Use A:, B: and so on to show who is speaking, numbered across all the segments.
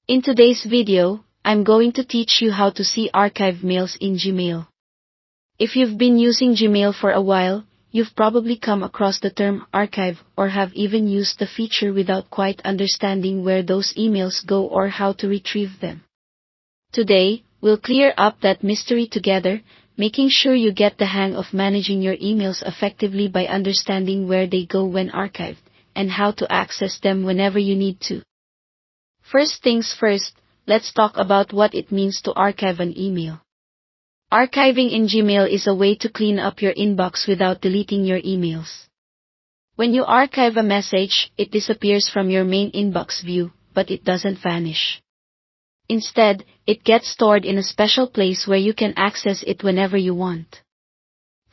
A: In today's video, I'm going to teach you how to see archive mails in Gmail. If you've been using Gmail for a while, you've probably come across the term archive or have even used the feature without quite understanding where those emails go or how to retrieve them. Today, we'll clear up that mystery together, making sure you get the hang of managing your emails effectively by understanding where they go when archived, and how to access them whenever you need to. First things first, let's talk about what it means to archive an email. Archiving in Gmail is a way to clean up your inbox without deleting your emails. When you archive a message, it disappears from your main inbox view, but it doesn't vanish. Instead, it gets stored in a special place where you can access it whenever you want.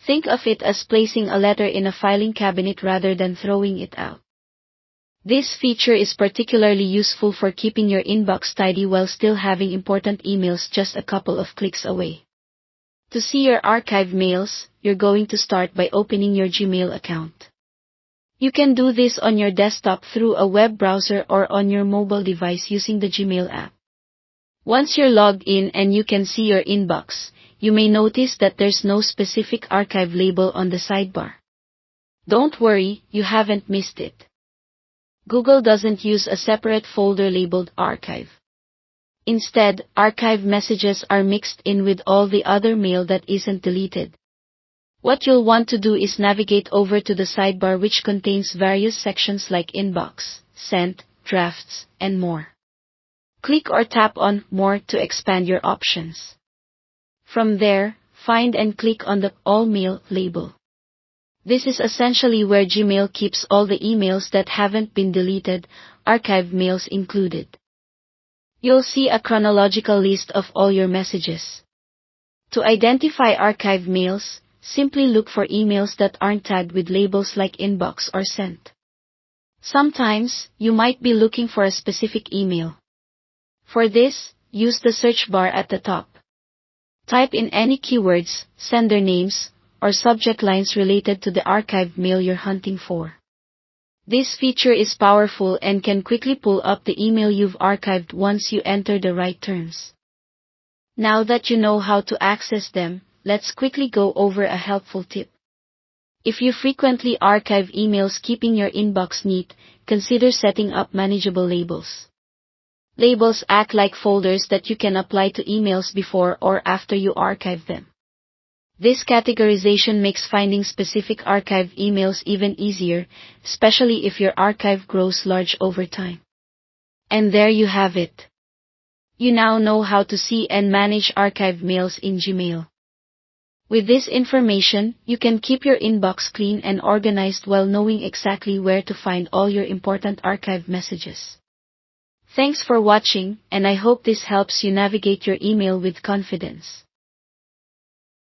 A: Think of it as placing a letter in a filing cabinet rather than throwing it out. This feature is particularly useful for keeping your inbox tidy while still having important emails just a couple of clicks away. To see your archived mails, you're going to start by opening your Gmail account. You can do this on your desktop through a web browser or on your mobile device using the Gmail app. Once you're logged in and you can see your inbox, you may notice that there's no specific archive label on the sidebar. Don't worry, you haven't missed it. Google doesn't use a separate folder labeled archive. Instead, archive messages are mixed in with all the other mail that isn't deleted. What you'll want to do is navigate over to the sidebar, which contains various sections like Inbox, Sent, Drafts, and more. Click or tap on More to expand your options. From there, find and click on the All Mail label. This is essentially where Gmail keeps all the emails that haven't been deleted, archived mails included. You'll see a chronological list of all your messages. To identify archived mails, simply look for emails that aren't tagged with labels like Inbox or Sent. Sometimes, you might be looking for a specific email. For this, use the search bar at the top. Type in any keywords, sender names, or subject lines related to the archived mail you're hunting for. This feature is powerful and can quickly pull up the email you've archived once you enter the right terms. Now that you know how to access them, let's quickly go over a helpful tip. If you frequently archive emails keeping your inbox neat, consider setting up manageable labels. Labels act like folders that you can apply to emails before or after you archive them. This categorization makes finding specific archived emails even easier, especially if your archive grows large over time. And there you have it. You now know how to see and manage archived mails in Gmail. With this information, you can keep your inbox clean and organized while knowing exactly where to find all your important archived messages. Thanks for watching, and I hope this helps you navigate your email with confidence.